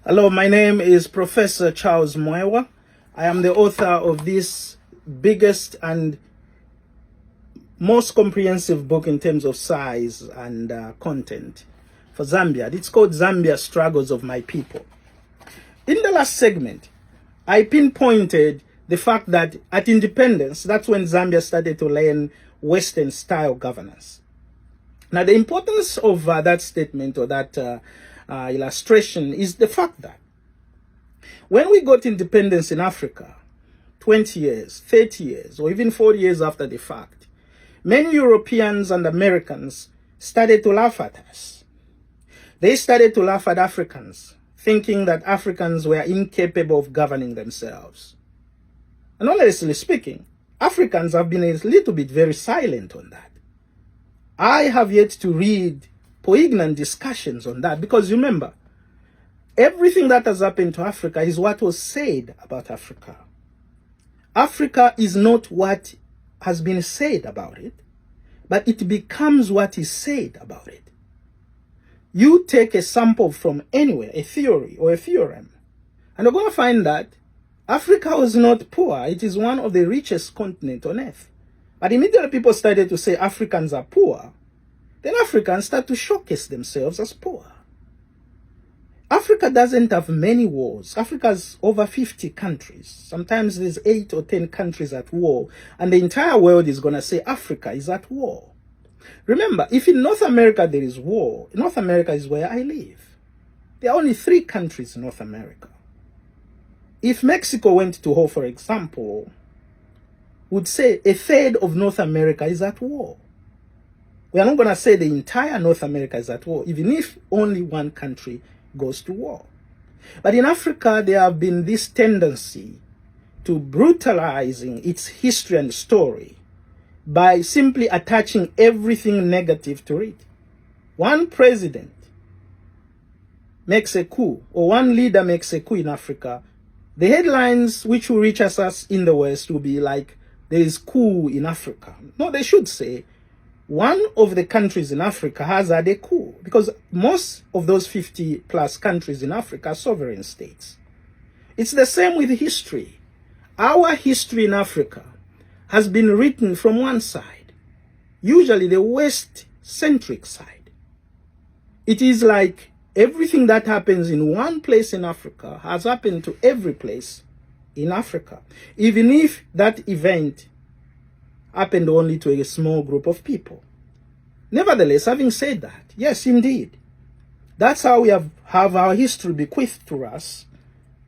Hello, my name is Professor Charles Mwewa. I am the author of this biggest and most comprehensive book in terms of size and content for Zambia. It's called Zambia Struggles of My People. In the last segment, I pinpointed the fact that at independence, that's when Zambia started to learn Western style governance. Now, the importance of that statement or that illustration is the fact that when we got independence in Africa, 20 years, 30 years, or even 40 years after the fact, many Europeans and Americans started to laugh at us. They started to laugh at Africans, thinking that Africans were incapable of governing themselves. And honestly speaking, Africans have been a little bit very silent on that. I have yet to read poignant discussions on that, because remember, everything that has happened to Africa is what was said about Africa. Africa is not what has been said about it, but it becomes what is said about it. You take a sample from anywhere, a theory or a theorem, and you're going to find that Africa was not poor. It is one of the richest continents on earth. But immediately people started to say Africans are poor, then Africans start to showcase themselves as poor. Africa doesn't have many wars. Africa has over 50 countries. Sometimes there's 8 or 10 countries at war, and the entire world is going to say Africa is at war. Remember, if in North America there is war, North America is where I live. There are only 3 countries in North America. If Mexico went to war, for example, would say a third of North America is at war. We are not going to say the entire North America is at war, even if only one country goes to war. But in Africa, there have been this tendency to brutalizing its history and story by simply attaching everything negative to it. One president makes a coup, or one leader makes a coup in Africa, the headlines which will reach us in the West will be like, there is coup in Africa. No, they should say, one of the countries in Africa has had a coup, because most of those 50 plus countries in Africa are sovereign states. It's the same with history. Our history in Africa has been written from one side, usually the West-centric side. It is like everything that happens in one place in Africa has happened to every place in Africa, even if that event happened only to a small group of people. Nevertheless, having said that, yes, indeed, that's how we have our history bequeathed to us,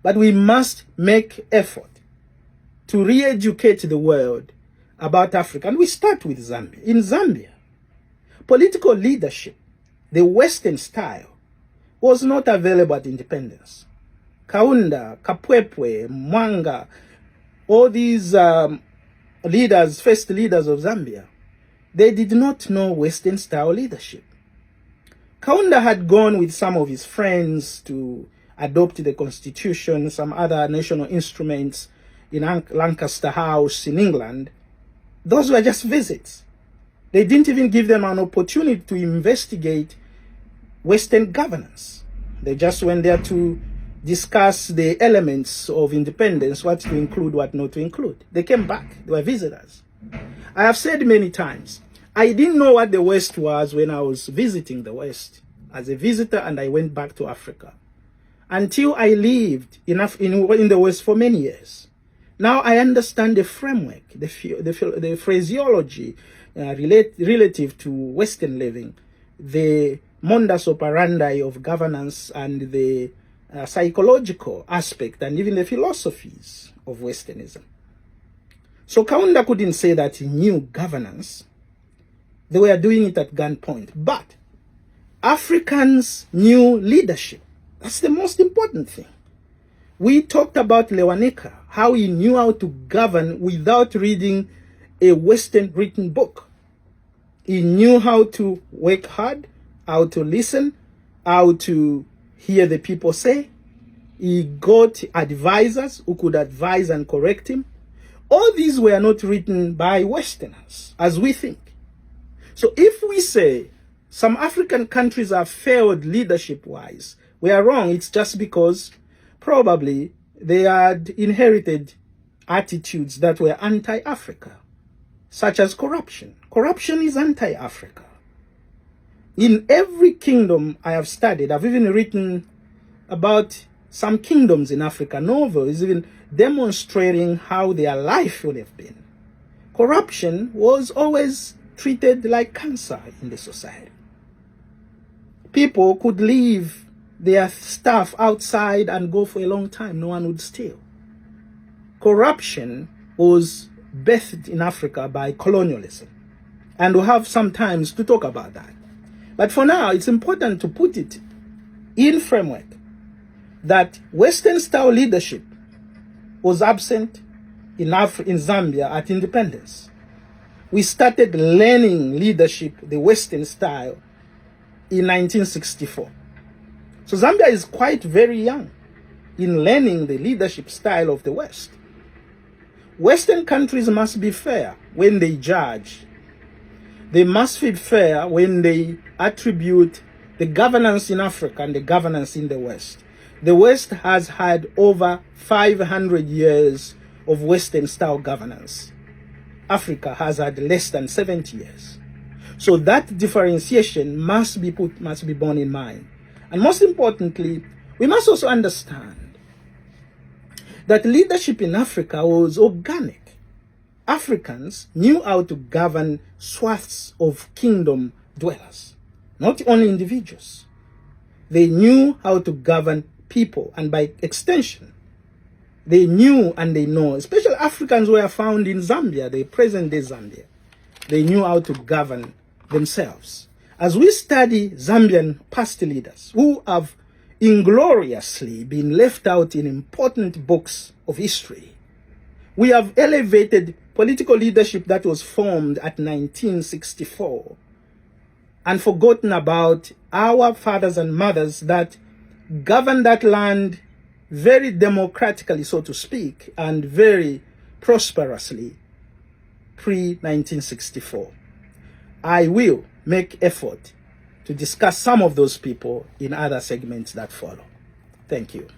but we must make effort to re-educate the world about Africa. And we start with Zambia. In Zambia, political leadership, the Western style, was not available at independence. Kaunda, Kapwepwe, Mwanga, all these leaders, first leaders of Zambia, they did not know Western style leadership. Kaunda had gone with some of his friends to adopt the constitution, some other national instruments in Lancaster House in England. Those were just visits. They didn't even give them an opportunity to investigate Western governance. They just went there to discuss the elements of independence, what to include, what not to include. They came back. They were visitors. I have said many times, I didn't know what the West was when I was visiting the West as a visitor, and I went back to Africa until I lived in the West for many years. Now I understand the framework, the phraseology relative to Western living, the modus operandi of governance, and the psychological aspect, and even the philosophies of Westernism. So Kaunda couldn't say that he knew governance. They were doing it at gunpoint. But Africans knew leadership. That's the most important thing. We talked about Lewanika, how he knew how to govern without reading a Western written book. He knew how to work hard, how to listen, how to hear the people say. He got advisors who could advise and correct him. All these were not written by Westerners, as we think. So if we say some African countries have failed leadership-wise, we are wrong, it's just because probably they had inherited attitudes that were anti-Africa, such as corruption. Corruption is anti-Africa. In every kingdom I have studied, I've even written about some kingdoms in Africa, novels even demonstrating how their life would have been. Corruption was always treated like cancer in the society. People could leave their stuff outside and go for a long time. No one would steal. Corruption was birthed in Africa by colonialism. And we'll have some times to talk about that. But for now, it's important to put it in framework that Western-style leadership was absent in Zambia at independence. We started learning leadership, the Western style, in 1964. So Zambia is quite very young in learning the leadership style of the West. Western countries must be fair when they judge. They must be fair when they attribute the governance in Africa and the governance in the West. The West has had over 500 years of Western-style governance. Africa has had less than 70 years. So that differentiation must be borne in mind. And most importantly, we must also understand that leadership in Africa was organic. Africans knew how to govern swaths of kingdom dwellers, not only individuals. They knew how to govern people, and by extension, they knew and they know, especially Africans who are found in Zambia, the present-day Zambia, they knew how to govern themselves. As we study Zambian past leaders who have ingloriously been left out in important books of history, we have elevated political leadership that was formed at 1964 and forgotten about our fathers and mothers that governed that land very democratically, so to speak, and very prosperously pre-1964. I will make effort to discuss some of those people in other segments that follow. Thank you.